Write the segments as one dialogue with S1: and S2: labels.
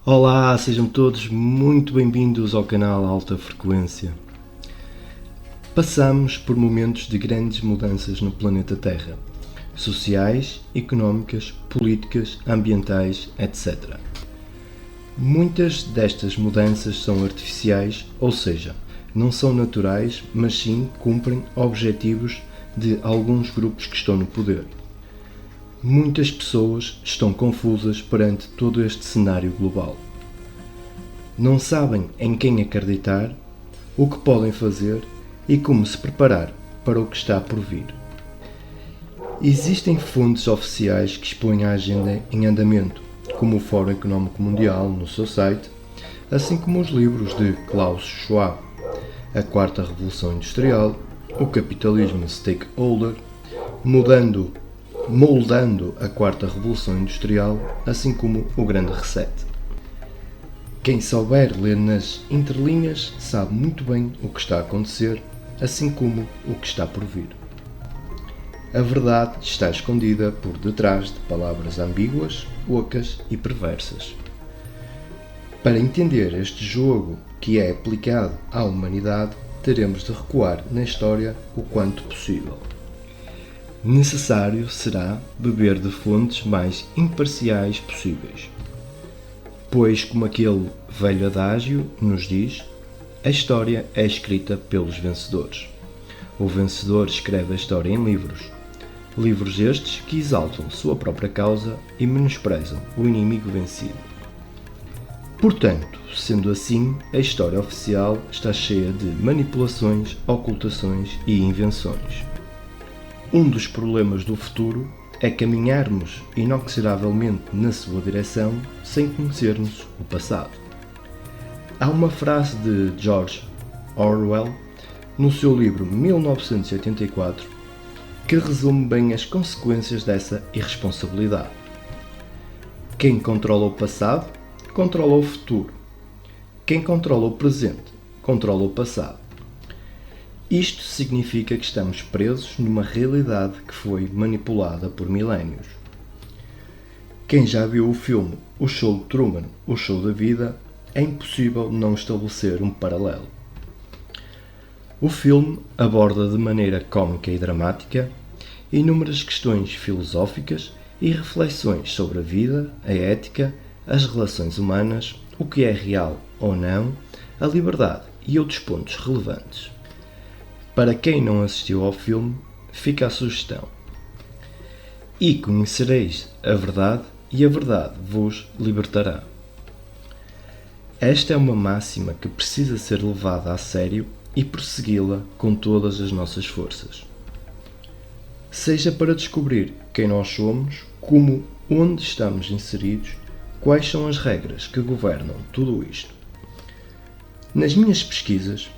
S1: Olá, sejam todos muito bem-vindos ao canal Alta Frequência. Passamos por momentos de grandes mudanças no planeta Terra, sociais, económicas, políticas, ambientais, etc. Muitas destas mudanças são artificiais, ou seja, não são naturais, mas sim cumprem objetivos de alguns grupos que estão no poder. Muitas pessoas estão confusas perante todo este cenário global. Não sabem em quem acreditar, o que podem fazer e como se preparar para o que está por vir. Existem fontes oficiais que expõem a agenda em andamento, como o Fórum Económico Mundial no seu site, assim como os livros de Klaus Schwab, A Quarta Revolução Industrial, O Capitalismo Stakeholder, Moldando a Quarta Revolução Industrial, assim como o Grande Reset. Quem souber ler nas entrelinhas sabe muito bem o que está a acontecer, assim como o que está por vir. A verdade está escondida por detrás de palavras ambíguas, ocas e perversas. Para entender este jogo que é aplicado à humanidade, teremos de recuar na história o quanto possível. Necessário será beber de fontes mais imparciais possíveis, pois, como aquele velho adágio nos diz, a história é escrita pelos vencedores. O vencedor escreve a história em livros. Livros estes que exaltam sua própria causa e menosprezam o inimigo vencido. Portanto, sendo assim, a história oficial está cheia de manipulações, ocultações e invenções. Um dos problemas do futuro é caminharmos inoxiravelmente na sua direção sem conhecermos o passado. Há uma frase de George Orwell no seu livro 1984 que resume bem as consequências dessa irresponsabilidade. Quem controla o passado, controla o futuro. Quem controla o presente, controla o passado. Isto significa que estamos presos numa realidade que foi manipulada por milénios. Quem já viu o filme O Show de Truman, O Show da Vida, é impossível não estabelecer um paralelo. O filme aborda de maneira cómica e dramática inúmeras questões filosóficas e reflexões sobre a vida, a ética, as relações humanas, o que é real ou não, a liberdade e outros pontos relevantes. Para quem não assistiu ao filme, fica a sugestão. E conhecereis a verdade, e a verdade vos libertará. Esta é uma máxima que precisa ser levada a sério e persegui-la com todas as nossas forças. Seja para descobrir quem nós somos, como, onde estamos inseridos, quais são as regras que governam tudo isto. Nas minhas pesquisas,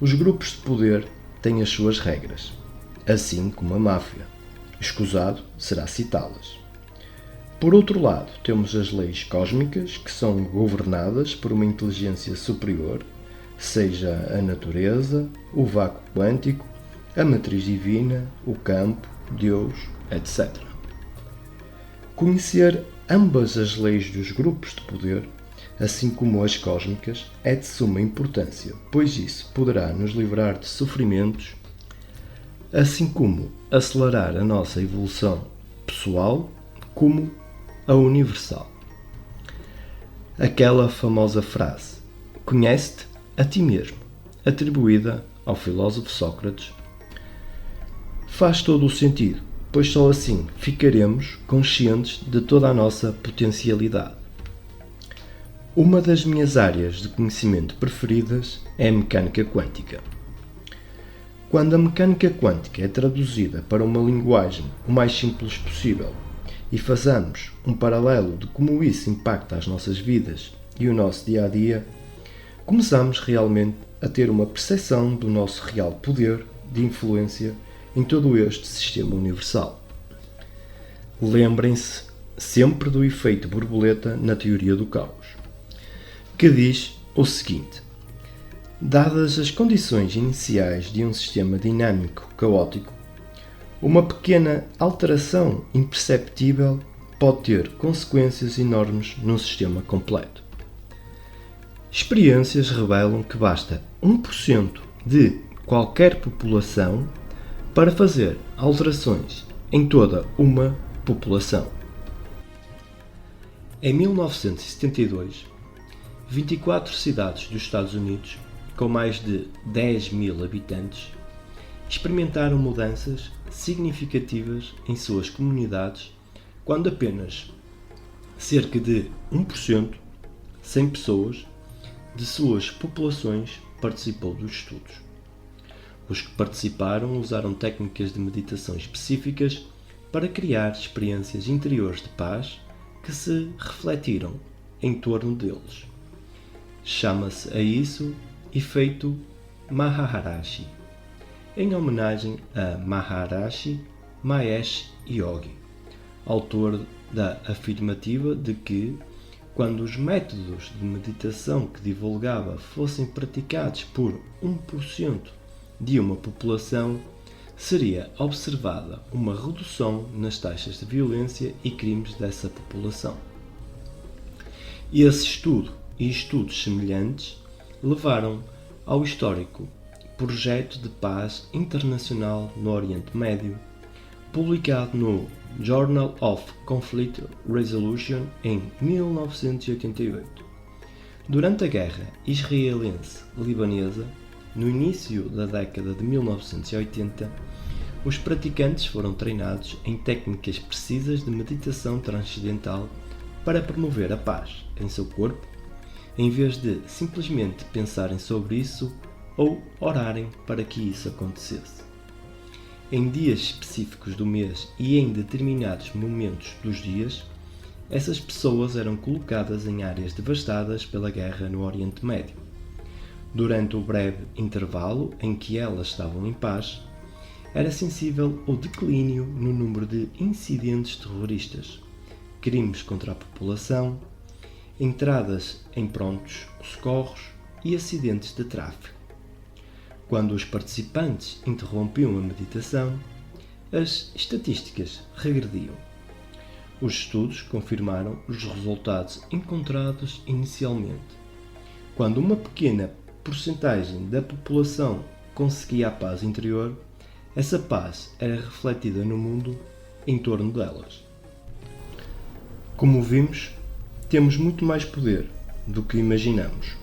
S1: os grupos de poder têm as suas regras, assim como a máfia. Escusado será citá-las. Por outro lado, temos as leis cósmicas, que são governadas por uma inteligência superior, seja a natureza, o vácuo quântico, a matriz divina, o campo, Deus, etc. Conhecer ambas as leis dos grupos de poder, assim como as cósmicas, é de suma importância, pois isso poderá nos livrar de sofrimentos, assim como acelerar a nossa evolução pessoal, como a universal. Aquela famosa frase, conhece-te a ti mesmo, atribuída ao filósofo Sócrates, faz todo o sentido, pois só assim ficaremos conscientes de toda a nossa potencialidade. Uma das minhas áreas de conhecimento preferidas é a mecânica quântica. Quando a mecânica quântica é traduzida para uma linguagem o mais simples possível e fazemos um paralelo de como isso impacta as nossas vidas e o nosso dia-a-dia, começamos realmente a ter uma percepção do nosso real poder de influência em todo este sistema universal. Lembrem-se sempre do efeito borboleta na teoria do caos, que diz o seguinte: dadas as condições iniciais de um sistema dinâmico caótico, uma pequena alteração imperceptível pode ter consequências enormes num sistema completo. Experiências revelam que basta 1% de qualquer população para fazer alterações em toda uma população. Em 1972, 24 cidades dos Estados Unidos, com mais de 10.000 habitantes, experimentaram mudanças significativas em suas comunidades quando apenas cerca de 1%, 100 pessoas, de suas populações participou dos estudos. Os que participaram usaram técnicas de meditação específicas para criar experiências interiores de paz que se refletiram em torno deles. Chama-se a isso efeito Maharishi, em homenagem a Maharishi Mahesh Yogi, autor da afirmativa de que, quando os métodos de meditação que divulgava fossem praticados por 1% de uma população, seria observada uma redução nas taxas de violência e crimes dessa população. Esse estudo e estudos semelhantes levaram ao histórico Projeto de Paz Internacional no Oriente Médio, publicado no Journal of Conflict Resolution em 1988. Durante a Guerra Israelense-Libanesa, no início da década de 1980, os praticantes foram treinados em técnicas precisas de meditação transcendental para promover a paz em seu corpo, em vez de simplesmente pensarem sobre isso ou orarem para que isso acontecesse. Em dias específicos do mês e em determinados momentos dos dias, essas pessoas eram colocadas em áreas devastadas pela guerra no Oriente Médio. Durante o breve intervalo em que elas estavam em paz, era sensível o declínio no número de incidentes terroristas, crimes contra a população, entradas em prontos socorros e acidentes de tráfego. Quando os participantes interrompiam a meditação, as estatísticas regrediam. Os estudos confirmaram os resultados encontrados inicialmente. Quando uma pequena porcentagem da população conseguia a paz interior, essa paz era refletida no mundo em torno delas. Como vimos, temos muito mais poder do que imaginamos.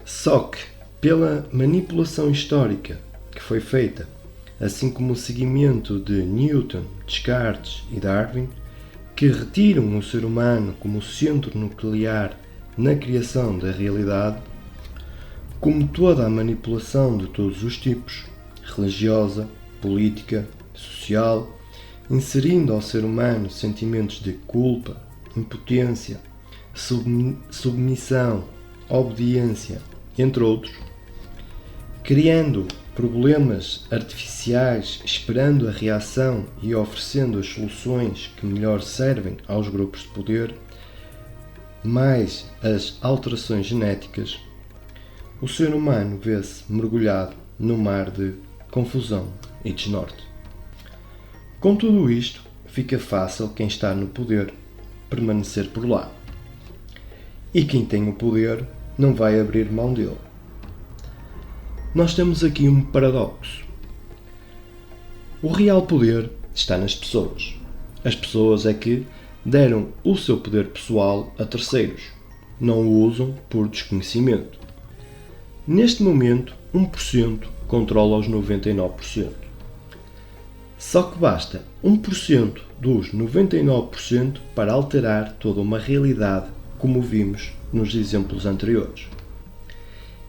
S1: Só que, pela manipulação histórica que foi feita, assim como o seguimento de Newton, Descartes e Darwin, que retiram o ser humano como centro nuclear na criação da realidade, como toda a manipulação de todos os tipos, religiosa, política, social, inserindo ao ser humano sentimentos de culpa, impotência, submissão, obediência, entre outros, criando problemas artificiais, esperando a reação e oferecendo as soluções que melhor servem aos grupos de poder, mais as alterações genéticas, o ser humano vê-se mergulhado no mar de confusão e desnorte. Com tudo isto, fica fácil quem está no poder permanecer por lá. E quem tem o poder não vai abrir mão dele. Nós temos aqui um paradoxo. O real poder está nas pessoas. As pessoas é que deram o seu poder pessoal a terceiros. Não o usam por desconhecimento. Neste momento, 1% controla os 99%. Só que basta 1% dos 99% para alterar toda uma realidade, como vimos nos exemplos anteriores.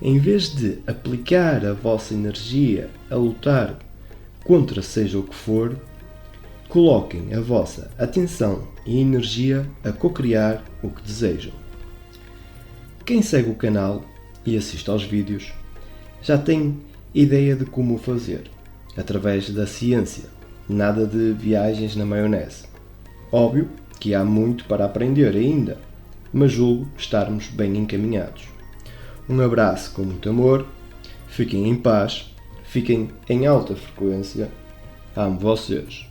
S1: Em vez de aplicar a vossa energia a lutar contra seja o que for, coloquem a vossa atenção e energia a co-criar o que desejam. Quem segue o canal e assiste aos vídeos já tem ideia de como o fazer, através da ciência, nada de viagens na maionese. Óbvio que há muito para aprender ainda, mas julgo estarmos bem encaminhados. Um abraço com muito amor, fiquem em paz, fiquem em alta frequência, amo vocês.